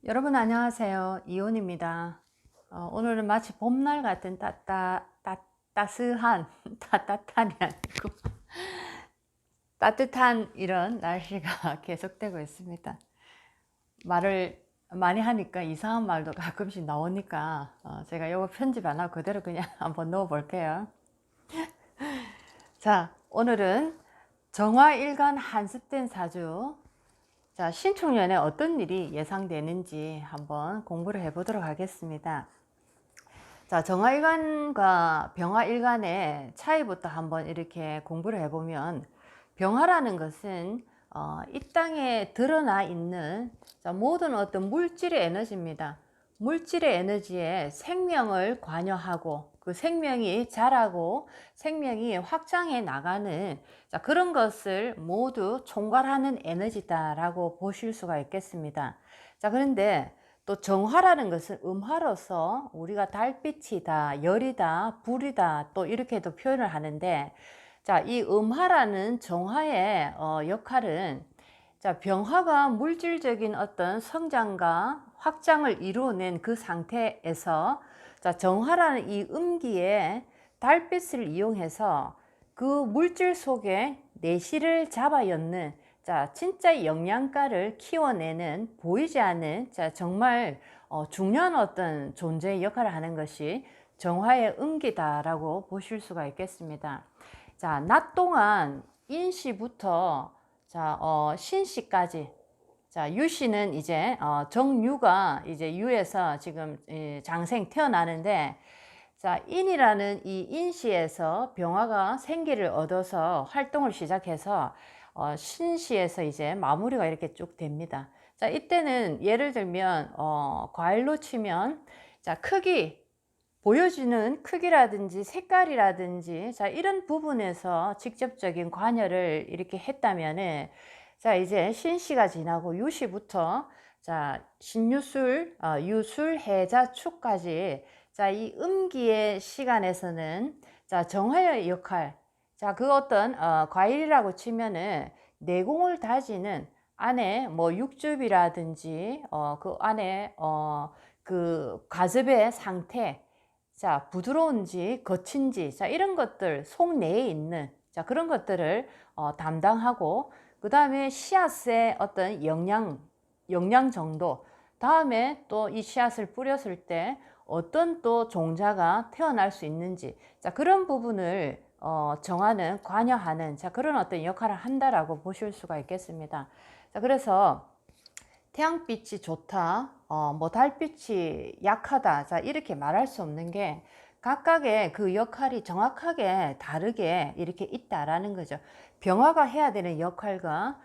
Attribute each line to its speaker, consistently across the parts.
Speaker 1: 여러분 안녕하세요. 이온입니다. 오늘은 마치 봄날 같은 따스한 따뜻한이 아니고 따뜻한 이런 날씨가 계속되고 있습니다. 말을 많이 하니까 이상한 말도 가끔씩 나오니까 제가 이거 편집 안 하고 그대로 그냥 한번 넣어 볼게요. 자, 오늘은 정화일간 한습된 사주, 자, 신축년에 어떤 일이 예상되는지 한번 공부를 해보도록 하겠습니다. 자, 정화일간과 병화일간의 차이부터 한번 이렇게 공부를 해보면, 병화라는 것은 이 땅에 드러나 있는 모든 어떤 물질의 에너지입니다. 물질의 에너지에 생명을 관여하고 그 생명이 자라고 생명이 확장해 나가는 그런 것을 모두 총괄하는 에너지다라고 보실 수가 있겠습니다. 자, 그런데 또 정화라는 것은 음화로서 우리가 달빛이다, 열이다, 불이다 또 이렇게도 표현을 하는데, 자, 이 음화라는 정화의 역할은, 자, 병화가 물질적인 어떤 성장과 확장을 이루어낸 그 상태에서, 자, 정화라는 이 음기에 달빛을 이용해서 그 물질 속에 내실을 잡아 엮는, 자, 진짜 영양가를 키워내는 보이지 않는, 자, 정말 중요한 어떤 존재의 역할을 하는 것이 정화의 음기다라고 보실 수가 있겠습니다. 자, 낮 동안 인시부터 신시까지, 자, 유시는 이제 정유가 이제 유에서 지금 장생 태어나는데, 자, 인이라는 이 인시에서 병화가 생기를 얻어서 활동을 시작해서 신시에서 이제 마무리가 이렇게 쭉 됩니다. 자, 이때는 예를 들면 과일로 치면, 자, 크기, 보여지는 크기라든지 색깔이라든지, 자, 이런 부분에서 직접적인 관여를 이렇게 했다면은, 자, 이제 신시가 지나고 유시부터, 자, 신유술, 유술, 해자, 축까지, 자, 이 음기의 시간에서는, 자, 정화의 역할, 자, 그 어떤 과일이라고 치면은 내공을 다지는 안에 뭐 육즙이라든지 그 안에 그 과즙의 상태, 자, 부드러운지 거친지, 자, 이런 것들 속내에 있는, 자, 그런 것들을 담당하고, 그 다음에 씨앗의 어떤 영양 정도, 다음에 또 이 씨앗을 뿌렸을 때 어떤 또 종자가 태어날 수 있는지, 자, 그런 부분을 정하는, 관여하는, 자, 그런 어떤 역할을 한다라고 보실 수가 있겠습니다. 자, 그래서 태양빛이 좋다, 뭐 달빛이 약하다, 자, 이렇게 말할 수 없는 게 각각의 그 역할이 정확하게 다르게 이렇게 있다라는 거죠. 병화가 해야 되는 역할과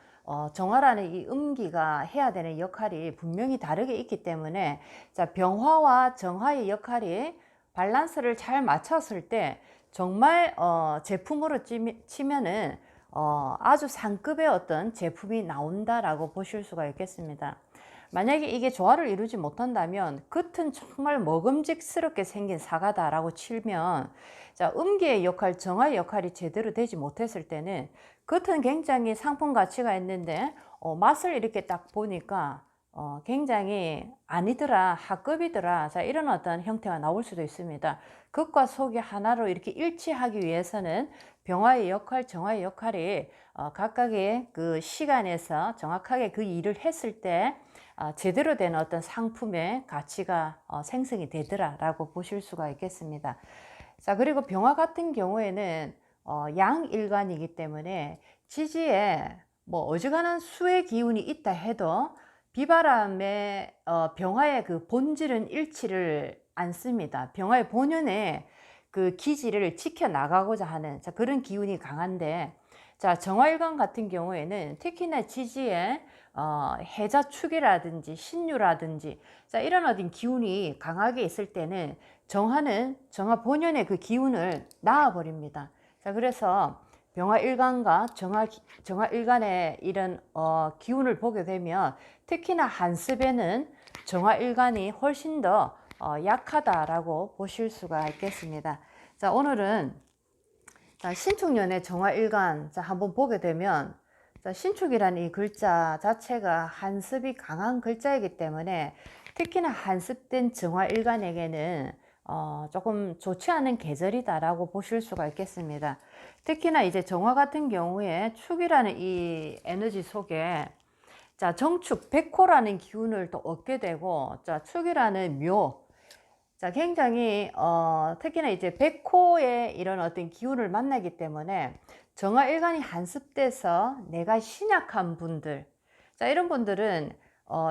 Speaker 1: 정화라는 이 음기가 해야 되는 역할이 분명히 다르게 있기 때문에, 자, 병화와 정화의 역할이 밸런스를 잘 맞췄을 때 정말 제품으로 치면은 아주 상급의 어떤 제품이 나온다라고 보실 수가 있겠습니다. 만약에 이게 조화를 이루지 못한다면 겉은 정말 먹음직스럽게 생긴 사과다라고 치면, 자, 음기의 역할, 정화의 역할이 제대로 되지 못했을 때는 겉은 굉장히 상품 가치가 있는데 맛을 이렇게 딱 보니까 굉장히 아니더라, 하급이더라, 자, 이런 어떤 형태가 나올 수도 있습니다. 겉과 속이 하나로 이렇게 일치하기 위해서는 병화의 역할, 정화의 역할이 각각의 그 시간에서 정확하게 그 일을 했을 때 제대로 된 어떤 상품의 가치가 생성이 되더라라고 보실 수가 있겠습니다. 자, 그리고 병화 같은 경우에는 양일간이기 때문에 지지에 뭐 어지간한 수의 기운이 있다 해도 비바람의 병화의 그 본질은 잃지를 않습니다. 병화의 본연의 그 기질을 지켜나가고자 하는, 자, 그런 기운이 강한데, 자, 정화일관 같은 경우에는 특히나 지지에 해자축이라든지 신유라든지, 자, 이런 어떤 기운이 강하게 있을 때는 정화는 정화 본연의 그 기운을 낳아버립니다. 자, 그래서 병화일간과 정화일간의 이런 기운을 보게 되면 특히나 한습에는 정화일간이 훨씬 더 약하다라고 보실 수가 있겠습니다. 자, 오늘은 자, 신축년의 정화일간, 자, 한번 보게 되면, 자, 신축이라는 이 글자 자체가 한습이 강한 글자이기 때문에 특히나 한습된 정화일간에게는 조금 좋지 않은 계절이다라고 보실 수가 있겠습니다. 특히나 이제 정화 같은 경우에 축이라는 이 에너지 속에 자, 정축, 백호라는 기운을 또 얻게 되고, 자, 축이라는 묘, 자, 굉장히, 특히나 이제 백호의 이런 어떤 기운을 만나기 때문에 정화일간이 한습돼서 내가 신약한 분들, 자, 이런 분들은,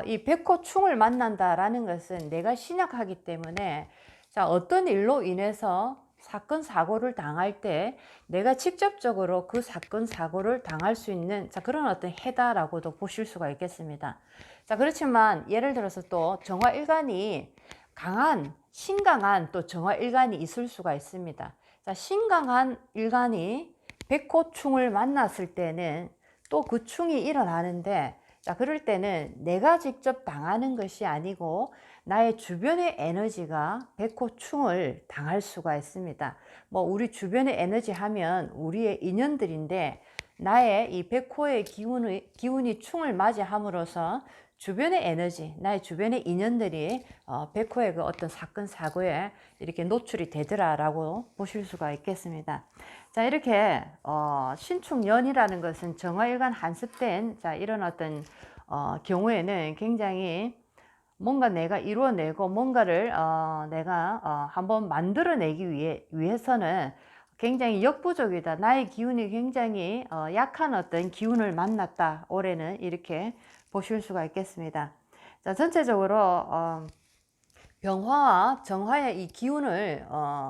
Speaker 1: 이 백호충을 만난다라는 것은 내가 신약하기 때문에, 자, 어떤 일로 인해서 사건, 사고를 당할 때 내가 직접적으로 그 사건, 사고를 당할 수 있는 자, 그런 어떤 해다라고도 보실 수가 있겠습니다. 자, 그렇지만 예를 들어서 또 정화일간이 강한, 신강한 또 정화일간이 있을 수가 있습니다. 자, 신강한 일간이 백호충을 만났을 때는 또 그 충이 일어나는데 자, 그럴 때는 내가 직접 당하는 것이 아니고 나의 주변의 에너지가 백호충을 당할 수가 있습니다. 뭐 우리 주변의 에너지 하면 우리의 인연들인데 나의 이 백호의 기운이 충을 맞이함으로써 주변의 에너지, 나의 주변의 인연들이 백호의 그 어떤 사건, 사고에 이렇게 노출이 되더라라고 보실 수가 있겠습니다. 자, 이렇게 신축년이라는 것은 정화일간 한습된 자, 이런 어떤 경우에는 굉장히 뭔가 내가 이루어내고 뭔가를 내가 한번 만들어내기 위해서는 굉장히 역부족이다. 나의 기운이 굉장히 약한 어떤 기운을 만났다. 올해는 이렇게 보실 수가 있겠습니다. 자, 전체적으로 병화와 정화의 이 기운을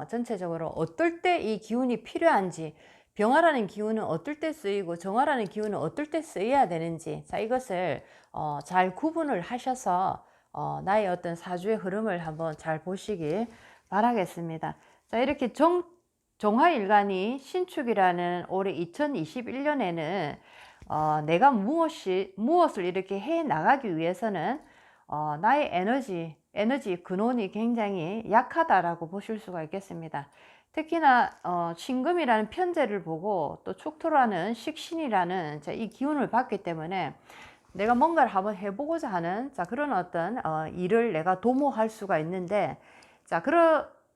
Speaker 1: 전체적으로 어떨 때 이 기운이 필요한지, 병화라는 기운은 어떨 때 쓰이고 정화라는 기운은 어떨 때 쓰여야 되는지, 자, 이것을 잘 구분을 하셔서 나의 어떤 사주의 흐름을 한번 잘 보시길 바라겠습니다. 자, 이렇게 정화일간이 신축이라는 올해 2021년에는 내가 무엇을 이렇게 해 나가기 위해서는 나의 에너지 근원이 굉장히 약하다라고 보실 수가 있겠습니다. 특히나 신금이라는 편제를 보고 또 축토라는 식신이라는 이 기운을 받기 때문에 내가 뭔가를 한번 해보고자 하는 자, 그런 어떤 일을 내가 도모할 수가 있는데 자,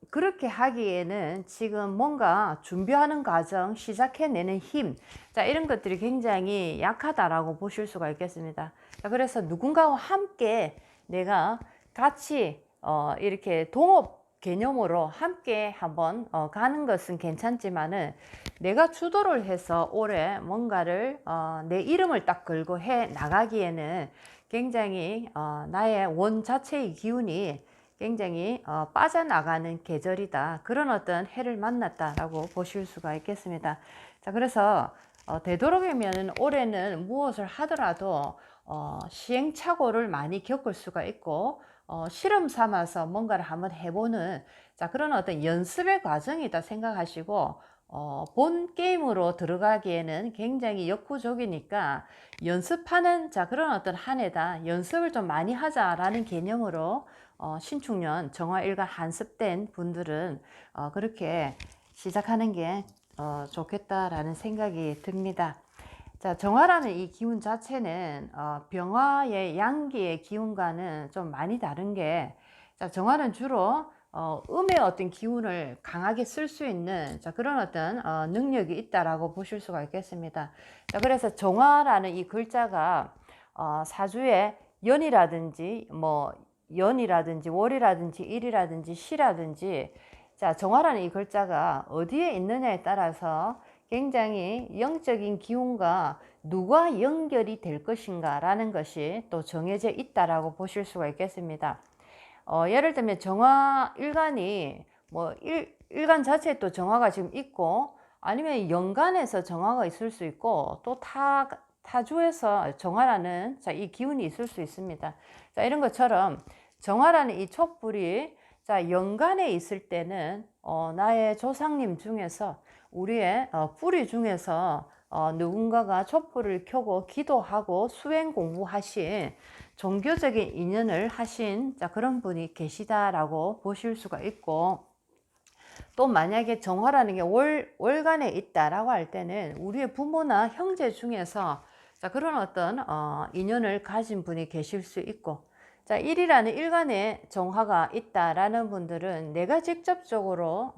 Speaker 1: 그렇게 하기에는 지금 뭔가 준비하는 과정, 시작해내는 힘, 자, 이런 것들이 굉장히 약하다라고 보실 수가 있겠습니다. 자, 그래서 누군가와 함께 내가 같이 이렇게 동업 개념으로 함께 한번 가는 것은 괜찮지만은 내가 주도를 해서 올해 뭔가를 내 이름을 딱 걸고 해 나가기에는 굉장히 나의 원 자체의 기운이 굉장히 빠져나가는 계절이다. 그런 어떤 해를 만났다라고 보실 수가 있겠습니다. 자, 그래서 되도록이면 올해는 무엇을 하더라도 시행착오를 많이 겪을 수가 있고 실험 삼아서 뭔가를 한번 해보는 자, 그런 어떤 연습의 과정이다 생각하시고 본 게임으로 들어가기에는 굉장히 역부족이니까 연습하는 자, 그런 어떤 한 해다. 연습을 좀 많이 하자라는 개념으로 신축년 정화일간 한습된 분들은 그렇게 시작하는 게 좋겠다라는 생각이 듭니다. 자, 정화라는 이 기운 자체는 병화의 양기의 기운과는 좀 많이 다른 게 자, 정화는 주로 음의 어떤 기운을 강하게 쓸 수 있는 자, 그런 어떤 능력이 있다라고 보실 수가 있겠습니다. 자, 그래서 정화라는 이 글자가 사주의 연이라든지 뭐 연이라든지 월이라든지 일이라든지 시라든지 자, 정화라는 이 글자가 어디에 있느냐에 따라서 굉장히 영적인 기운과 누가 연결이 될 것인가 라는 것이 또 정해져 있다라고 보실 수가 있겠습니다. 예를 들면 정화일간이 뭐 일간 자체에 또 정화가 지금 있고 아니면 연간에서 정화가 있을 수 있고 또 타주에서 정화라는 자, 이 기운이 있을 수 있습니다. 자, 이런 것처럼 정화라는 이 촛불이 자, 연간에 있을 때는 나의 조상님 중에서 우리의 뿌리 중에서 누군가가 촛불을 켜고 기도하고 수행 공부하신 종교적인 인연을 하신 자, 그런 분이 계시다라고 보실 수가 있고 또 만약에 정화라는 게 월간에 있다라고 할 때는 우리의 부모나 형제 중에서 자, 그런 어떤 인연을 가진 분이 계실 수 있고, 자, 일이라는 일간의 정화가 있다라는 분들은 내가 직접적으로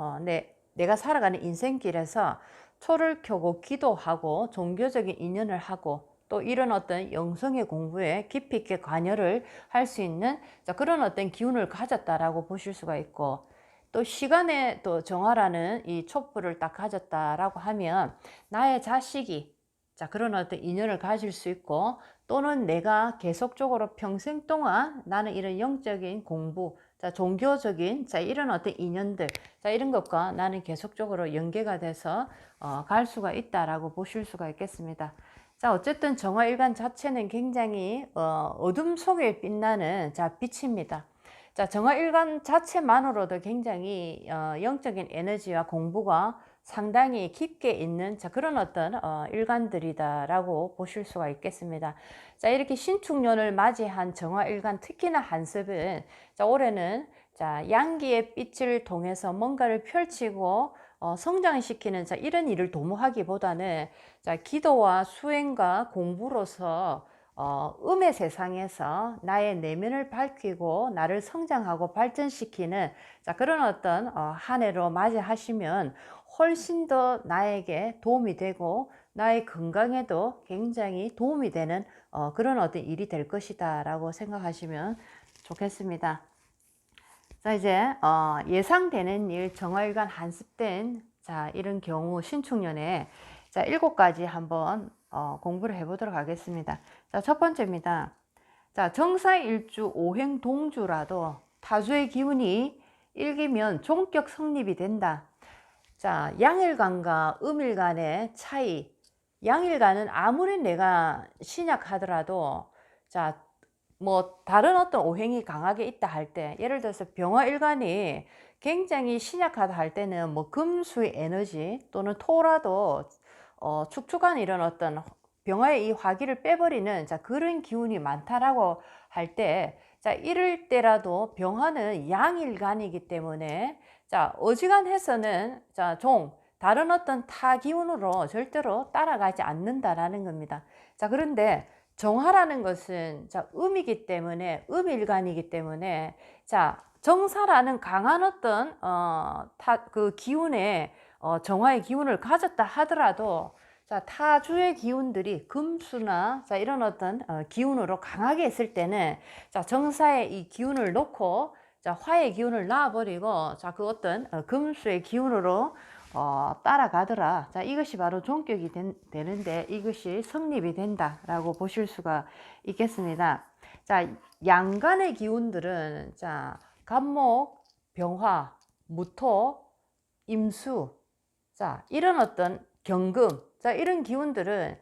Speaker 1: 내가 살아가는 인생길에서 초를 켜고 기도하고 종교적인 인연을 하고 또 이런 어떤 영성의 공부에 깊이 있게 관여를 할 수 있는, 자, 그런 어떤 기운을 가졌다라고 보실 수가 있고, 또 시간의 또 정화라는 이 촛불을 딱 가졌다라고 하면 나의 자식이, 자, 그런 어떤 인연을 가질 수 있고, 또는 내가 계속적으로 평생 동안 나는 이런 영적인 공부, 자, 종교적인, 자, 이런 어떤 인연들, 자, 이런 것과 나는 계속적으로 연계가 돼서 갈 수가 있다라고 보실 수가 있겠습니다. 자, 어쨌든 정화일간 자체는 굉장히 어둠 속에 빛나는, 자, 빛입니다. 자, 정화일간 자체만으로도 굉장히 영적인 에너지와 공부가 상당히 깊게 있는, 자, 그런 어떤 일간들이다라고 보실 수가 있겠습니다. 자, 이렇게 신축년을 맞이한 정화일간, 특히나 한습은, 자, 올해는, 자, 양기의 빛을 통해서 뭔가를 펼치고 성장시키는, 자, 이런 일을 도모하기보다는, 자, 기도와 수행과 공부로서 음의 세상에서 나의 내면을 밝히고 나를 성장하고 발전시키는, 자, 그런 어떤 한 해로 맞이하시면 훨씬 더 나에게 도움이 되고 나의 건강에도 굉장히 도움이 되는 그런 어떤 일이 될 것이다 라고 생각하시면 좋겠습니다. 자, 이제 예상되는 일, 정화일간 한습된, 자, 이런 경우 신축년에, 자, 7가지 한번 공부를 해보도록 하겠습니다. 자, 첫 번째입니다. 자, 정사일주 오행동주라도 타주의 기운이 일기면 종격 성립이 된다. 자, 양일간과 음일간의 차이. 양일간은 아무리 내가 신약하더라도, 자, 뭐 다른 어떤 오행이 강하게 있다 할 때, 예를 들어서 병화일간이 굉장히 신약하다 할 때는 뭐 금수의 에너지 또는 토라도 축축한 이런 어떤 병화의 이 화기를 빼버리는, 자, 그런 기운이 많다라고 할 때, 자, 이럴 때라도 병화는 양일간이기 때문에, 자, 어지간해서는, 자, 다른 어떤 타 기운으로 절대로 따라가지 않는다라는 겁니다. 자, 그런데 정화라는 것은, 자, 음이기 때문에, 음일간이기 때문에, 자, 정사라는 강한 어떤 그 기운에 정화의 기운을 가졌다 하더라도, 자, 타주의 기운들이 금수나, 자, 이런 어떤 기운으로 강하게 있을 때는, 자, 정사의 이 기운을 놓고, 자, 화의 기운을 놔버리고, 자, 그 어떤 금수의 기운으로 따라가더라. 자, 이것이 바로 종격이 되는데 이것이 성립이 된다라고 보실 수가 있겠습니다. 자, 양간의 기운들은, 자, 간목, 병화, 무토, 임수, 자, 이런 어떤 경금, 자, 이런 기운들은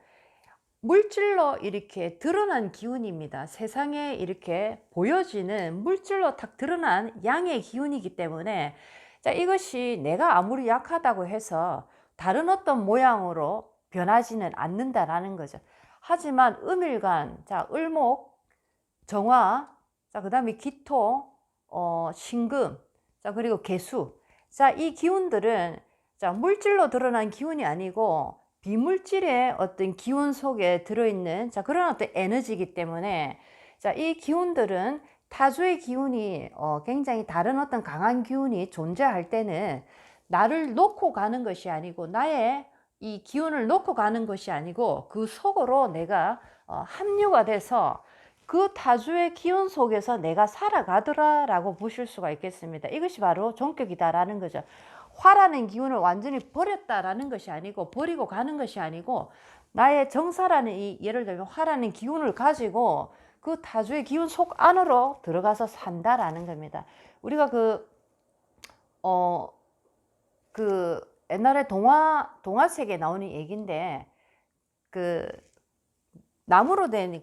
Speaker 1: 물질로 이렇게 드러난 기운입니다. 세상에 이렇게 보여지는 물질로 탁 드러난 양의 기운이기 때문에, 자, 이것이 내가 아무리 약하다고 해서 다른 어떤 모양으로 변하지는 않는다라는 거죠. 하지만 음일간, 자, 을목, 정화, 자, 그 다음에 기토, 신금, 자, 그리고 개수. 자, 이 기운들은, 자, 물질로 드러난 기운이 아니고 비물질의 어떤 기운 속에 들어있는, 자, 그런 어떤 에너지이기 때문에, 자, 이 기운들은 타주의 기운이 굉장히 다른 어떤 강한 기운이 존재할 때는 나를 놓고 가는 것이 아니고, 나의 이 기운을 놓고 가는 것이 아니고 그 속으로 내가 합류가 돼서 그 타주의 기운 속에서 내가 살아가더라 라고 보실 수가 있겠습니다. 이것이 바로 종격이다라는 거죠. 화라는 기운을 완전히 버렸다라는 것이 아니고, 버리고 가는 것이 아니고, 나의 정사라는 이, 예를 들면 화라는 기운을 가지고 그 타주의 기운 속 안으로 들어가서 산다라는 겁니다. 우리가 옛날에 동화 책에 나오는 얘기인데, 그 나무로 된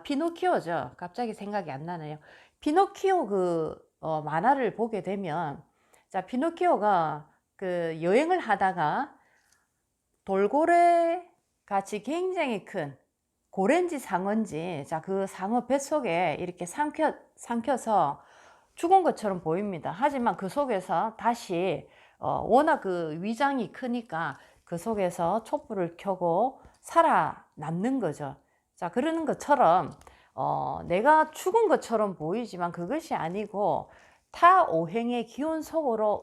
Speaker 1: 피노키오죠. 갑자기 생각이 안 나네요. 피노키오 만화를 보게 되면, 자, 피노키오가 그 여행을 하다가 돌고래 같이 굉장히 큰 고래인지 상어인지, 자, 그 상어 뱃속에 이렇게 삼켜서 죽은 것처럼 보입니다. 하지만 그 속에서 다시 워낙 그 위장이 크니까 그 속에서 촛불을 켜고 살아남는 거죠. 자, 그러는 것처럼 내가 죽은 것처럼 보이지만 그것이 아니고 타오행의 기운 속으로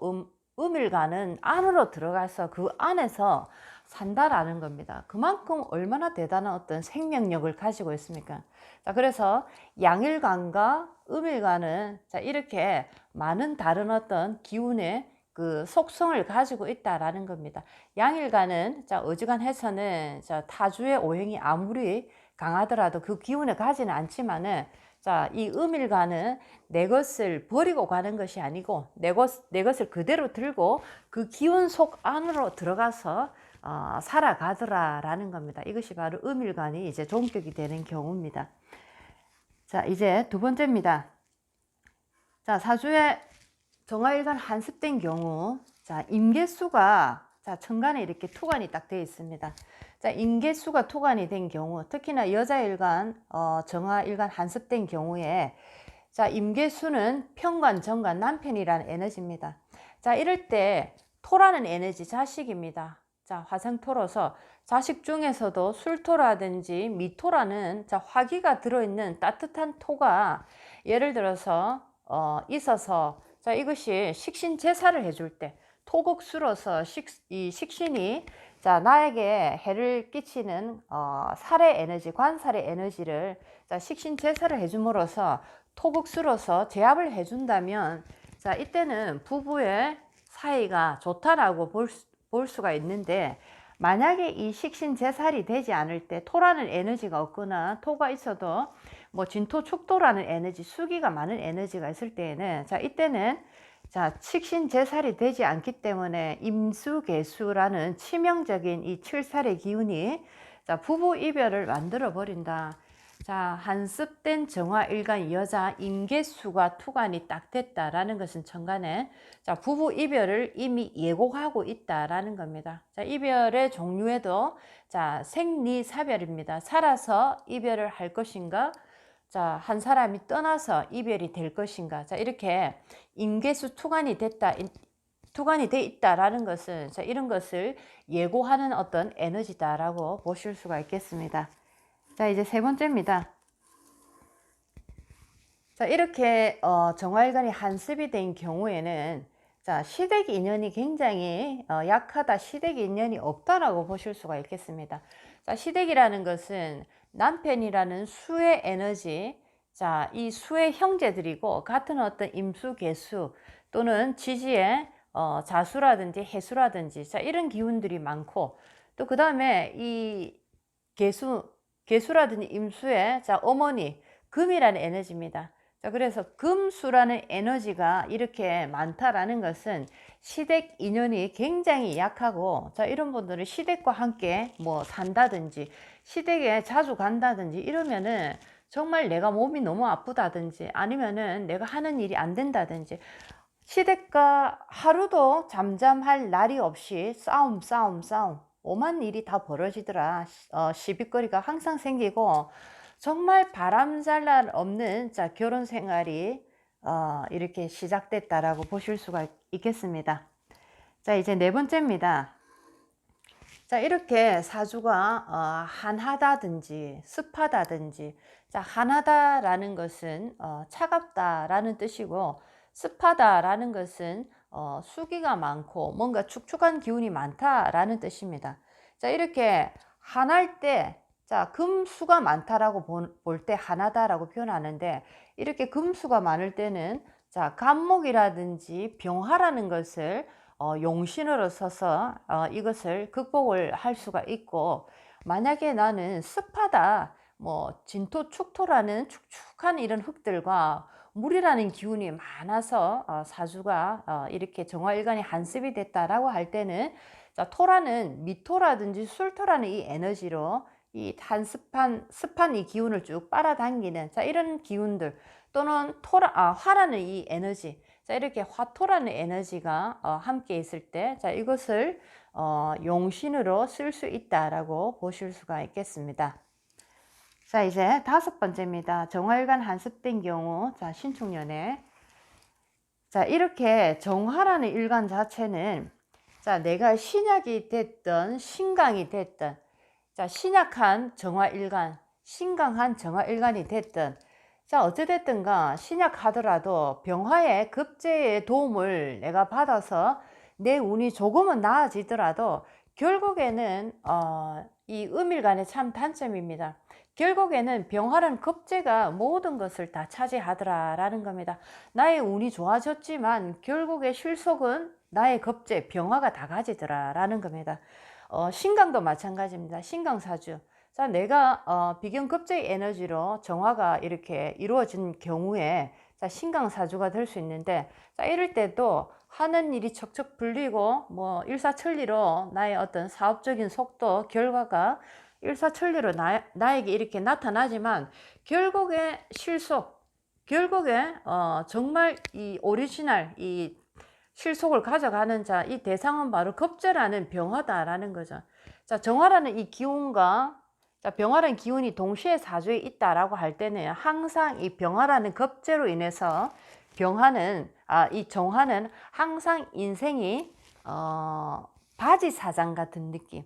Speaker 1: 음일간은 안으로 들어가서 그 안에서 산다라는 겁니다. 그만큼 얼마나 대단한 어떤 생명력을 가지고 있습니까? 자, 그래서 양일간과 음일간은 자, 이렇게 많은 다른 어떤 기운의 그 속성을 가지고 있다라는 겁니다. 양일간은 자, 어지간해서는 자, 타주의 오행이 아무리 강하더라도 그 기운을 가지는 않지만은 자, 이 음일간은 내 것을 버리고 가는 것이 아니고 내 것을 그대로 들고 그 기운 속 안으로 들어가서 살아가더라라는 겁니다. 이것이 바로 음일간이 이제 종격이 되는 경우입니다. 자, 이제 두 번째입니다. 자, 사주에 정화일간 한습된 경우, 자, 임계수가 자, 천간에 이렇게 투관이 딱 되어 있습니다. 자, 임계수가 투관이 된 경우, 특히나 여자일간, 정화일간 한습된 경우에 자, 임계수는 편관, 정관, 남편이라는 에너지입니다. 자, 이럴 때 토라는 에너지 자식입니다. 자, 화생토로서 자식 중에서도 술토라든지 미토라는 자, 화기가 들어있는 따뜻한 토가 예를 들어서 있어서 자, 이것이 식신 제사를 해줄 때 토국수로서 이 식신이 자, 나에게 해를 끼치는 살의 에너지, 관살의 에너지를 자, 식신 제사를 해줌으로써 토국수로서 제압을 해준다면 자, 이때는 부부의 사이가 좋다라고 볼 수가 있는데, 만약에 이 식신 제살이 되지 않을 때 토라는 에너지가 없거나 토가 있어도 뭐 진토 축토라는 에너지, 수기가 많은 에너지가 있을 때에는 자, 이때는 자, 식신 제살이 되지 않기 때문에 임수개수라는 치명적인 이 칠살의 기운이 자, 부부 이별을 만들어 버린다. 자, 한습된 정화일간 여자 임계수가 투관이 딱 됐다라는 것은 천간에 자, 부부 이별을 이미 예고하고 있다라는 겁니다. 자, 이별의 종류에도 자, 생리사별입니다. 살아서 이별을 할 것인가, 자, 한 사람이 떠나서 이별이 될 것인가. 자, 이렇게 임계수 투관이 됐다, 투관이 돼 있다라는 것은 자, 이런 것을 예고하는 어떤 에너지다라고 보실 수가 있겠습니다. 자, 이제 세 번째입니다. 자, 이렇게 정화일간이 한습이 된 경우에는 자, 시댁 인연이 굉장히 약하다, 시댁 인연이 없다라고 보실 수가 있겠습니다. 자, 시댁이라는 것은 남편이라는 수의 에너지, 자, 이 수의 형제들이고 같은 어떤 임수, 개수 또는 지지의 자수라든지 해수라든지 자, 이런 기운들이 많고, 또 그 다음에 이 개수라든지 임수의 자, 어머니 금이라는 에너지입니다. 자, 그래서 금수라는 에너지가 이렇게 많다라는 것은 시댁 인연이 굉장히 약하고, 자, 이런 분들은 시댁과 함께 뭐 산다든지 시댁에 자주 간다든지 이러면은 정말 내가 몸이 너무 아프다든지 아니면은 내가 하는 일이 안 된다든지 시댁과 하루도 잠잠할 날이 없이 싸움 오만 일이 다 벌어지더라. 시비거리가 항상 생기고 정말 바람잘 날 없는 자, 결혼 생활이 이렇게 시작됐다라고 보실 수가 있겠습니다. 자, 이제 네 번째입니다. 자, 이렇게 사주가 한하다든지 습하다든지, 자, 한하다라는 것은 차갑다라는 뜻이고, 습하다라는 것은 수기가 많고 뭔가 축축한 기운이 많다라는 뜻입니다. 자, 이렇게 한할 때 자, 금수가 많다라고 볼 때 한하다라고 표현하는데, 이렇게 금수가 많을 때는 자, 간목이라든지 병화라는 것을 용신으로 써서 이것을 극복을 할 수가 있고, 만약에 나는 습하다, 뭐 진토 축토라는 축축한 이런 흙들과 물이라는 기운이 많아서 사주가 이렇게 정화일간이 한습이 됐다라고 할 때는 자, 토라는 미토라든지 술토라는 이 에너지로 이 습한 이 기운을 쭉 빨아당기는 자, 이런 기운들, 또는 화라는 이 에너지, 자, 이렇게 화토라는 에너지가 함께 있을 때 자, 이것을 용신으로 쓸 수 있다라고 보실 수가 있겠습니다. 자, 이제 다섯 번째입니다. 정화일간 한습된 경우, 자, 신축년에 자, 이렇게 정화라는 일간 자체는 자, 내가 신약이 됐든 신강이 됐든 자, 신약한 정화일간, 신강한 정화일간이 됐든, 자, 어찌됐든가 신약하더라도 병화의 급제의 도움을 내가 받아서 내 운이 조금은 나아지더라도 결국에는 이 음일간의 참 단점입니다. 결국에는 병화는 급제가 모든 것을 다 차지하더라라는 겁니다. 나의 운이 좋아졌지만 결국에 실속은 나의 급제, 병화가 다 가지더라라는 겁니다. 신강도 마찬가지입니다. 신강사주. 자, 내가 비견급제의 에너지로 정화가 이렇게 이루어진 경우에 자, 신강사주가 될 수 있는데, 자, 이럴 때도 하는 일이 척척 풀리고 뭐 일사천리로 나의 어떤 사업적인 속도, 결과가 일사천리로 나에게 이렇게 나타나지만 결국에 실속, 결국에 정말 이 오리지널 이 실속을 가져가는 자, 이 대상은 바로 급제라는 병화다라는 거죠. 자, 정화라는 이 기운과 자, 병화라는 기운이 동시에 사주에 있다라고 할 때는 항상 이 병화라는 급제로 인해서 이 정화는 항상 인생이 바지 사장 같은 느낌.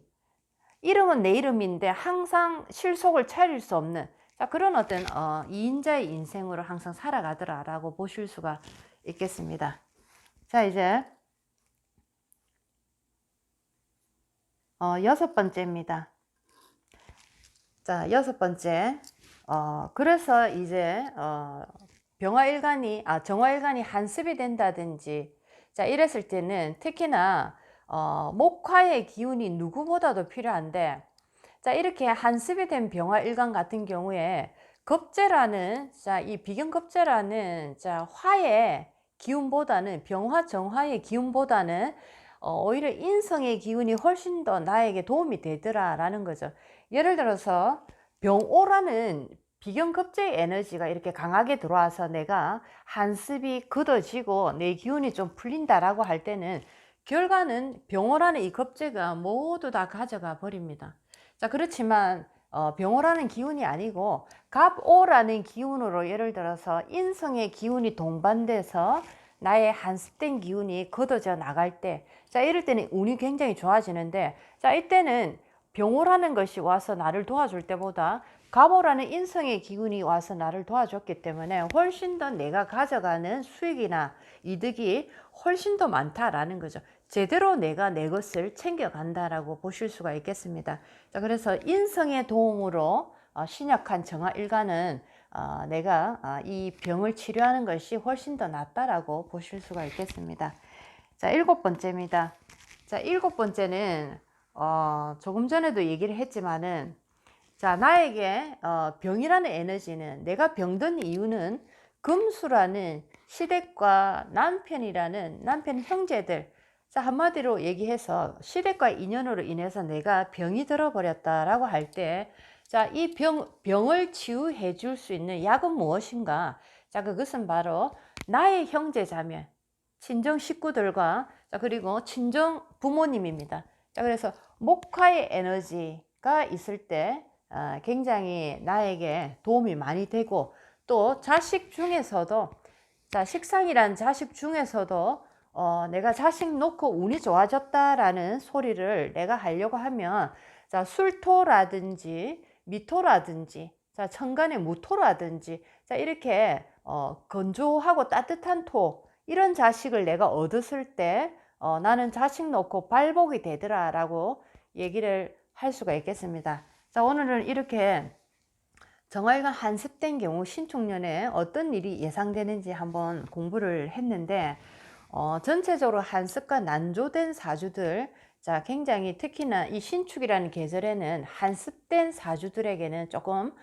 Speaker 1: 이름은 내 이름인데 항상 실속을 차릴 수 없는 자, 그런 어떤 2인자의 인생으로 항상 살아가더라라고 보실 수가 있겠습니다. 자, 이제 6번째입니다. 자, 6번째. 그래서 이제 정화일간이 한습이 된다든지 자, 이랬을 때는 특히나 목화의 기운이 누구보다도 필요한데 자, 이렇게 한습이 된 병화일간 같은 경우에 급제라는 자, 이 비견급제라는 자, 화의 기운보다는 병화 정화의 기운보다는 오히려 인성의 기운이 훨씬 더 나에게 도움이 되더라라는 거죠. 예를 들어서 병오라는 비견급제의 에너지가 이렇게 강하게 들어와서 내가 한습이 걷어지고 내 기운이 좀 풀린다라고 할 때는 결과는 병오라는 이 급제가 모두 다 가져가 버립니다. 자, 그렇지만 병오라는 기운이 아니고 갑오라는 기운으로 예를 들어서 인성의 기운이 동반돼서 나의 한습된 기운이 걷어져 나갈 때, 자, 이럴 때는 운이 굉장히 좋아지는데, 자, 이때는 병오라는 것이 와서 나를 도와줄 때보다 갑오라는 인성의 기운이 와서 나를 도와줬기 때문에 훨씬 더 내가 가져가는 수익이나 이득이 훨씬 더 많다라는 거죠. 제대로 내가 내 것을 챙겨간다라고 보실 수가 있겠습니다. 자, 그래서 인성의 도움으로 신약한 정화일간은 내가 이 병을 치료하는 것이 훨씬 더 낫다라고 보실 수가 있겠습니다. 자, 7번째입니다. 자, 7번째는 조금 전에도 얘기를 했지만은 자, 나에게 병이라는 에너지는 내가 병든 이유는 금수라는 시댁과 남편 형제들 자, 한마디로 얘기해서 시댁과 인연으로 인해서 내가 병이 들어버렸다라고 할 때 자, 이 병을 치유해 줄 수 있는 약은 무엇인가? 자, 그것은 바로 나의 형제자매, 친정 식구들과 자, 그리고 친정 부모님입니다. 자, 그래서 목화의 에너지가 있을 때 굉장히 나에게 도움이 많이 되고 또 자식 중에서도 자, 식상이란 자식 중에서도 내가 자식 놓고 운이 좋아졌다라는 소리를 내가 하려고 하면 자, 술토라든지 미토라든지 자, 천간의 무토라든지 자, 이렇게 건조하고 따뜻한 토 이런 자식을 내가 얻었을 때 나는 자식 놓고 발복이 되더라 라고 얘기를 할 수가 있겠습니다. 자, 오늘은 이렇게 정화일간 한습된 경우 신축년에 어떤 일이 예상되는지 한번 공부를 했는데 전체적으로 한습과 난조된 사주들 자, 굉장히 특히나 이 신축이라는 계절에는 한습된 사주들에게는 조금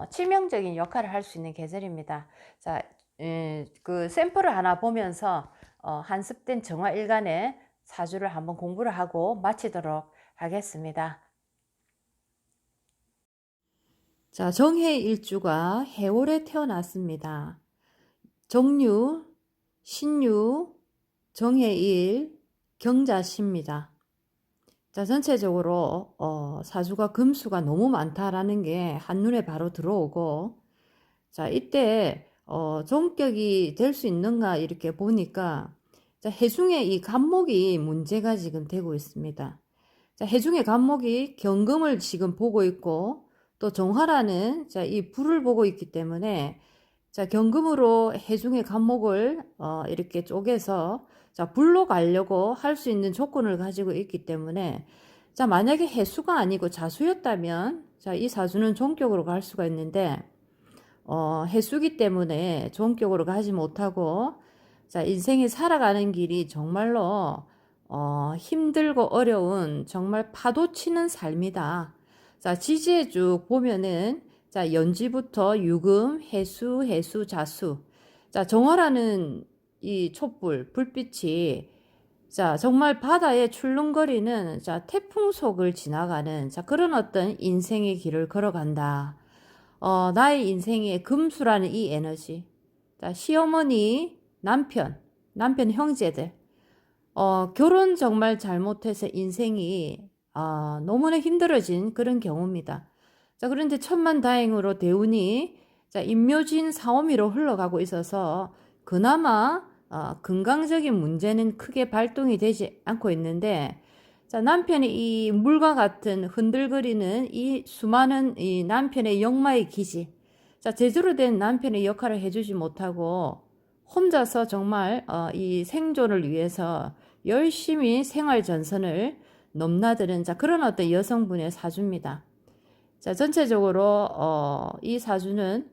Speaker 1: 치명적인 역할을 할 수 있는 계절입니다. 자, 그 샘플을 하나 보면서 한습된 정화일간의 사주를 한번 공부를 하고 마치도록 하겠습니다. 자, 정해일주가 해월에 태어났습니다. 정유, 신유, 정해일, 경자시입니다. 자, 전체적으로 사주가 금수가 너무 많다라는 게 한눈에 바로 들어오고 자, 이때 종격이 될 수 있는가 이렇게 보니까 자, 해중의 이 간목이 문제가 지금 되고 있습니다. 자, 해중의 간목이 경금을 지금 보고 있고 또 정화라는 자, 이 불을 보고 있기 때문에 자, 경금으로 해중의 간목을 이렇게 쪼개서 자, 불로 가려고 할 수 있는 조건을 가지고 있기 때문에 자, 만약에 해수가 아니고 자수였다면 자, 이 사주는 종격으로 갈 수가 있는데 해수기 때문에 종격으로 가지 못하고 자, 인생이 살아가는 길이 정말로 힘들고 어려운 정말 파도 치는 삶이다. 자, 지지에 쭉 보면은 자, 연지부터 유금, 해수, 해수, 자수. 자, 정화라는 이 촛불, 불빛이 자, 정말 바다에 출렁거리는 자, 태풍 속을 지나가는 자, 그런 어떤 인생의 길을 걸어간다. 나의 인생의 금수라는 이 에너지. 자, 시어머니, 남편 형제들. 결혼 정말 잘못해서 인생이 너무나 힘들어진 그런 경우입니다. 자, 그런데 천만다행으로 대운이 자, 임묘진 사오미로 흘러가고 있어서 그나마 건강적인 문제는 크게 발동이 되지 않고 있는데 자, 남편이 이 물과 같은 흔들거리는 이 수많은 이 남편의 역마의 기지. 자, 제대로 된 남편의 역할을 해주지 못하고 혼자서 정말 이 생존을 위해서 열심히 생활 전선을 넘나드는 자, 그런 어떤 여성분의 사주입니다. 자, 전체적으로 이 사주는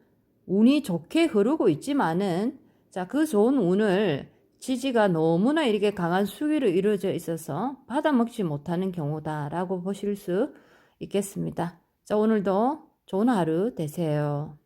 Speaker 1: 운이 좋게 흐르고 있지만은 자, 그 좋은 운을 지지가 너무나 이렇게 강한 수위로 이루어져 있어서 받아먹지 못하는 경우다라고 보실 수 있겠습니다. 자, 오늘도 좋은 하루 되세요.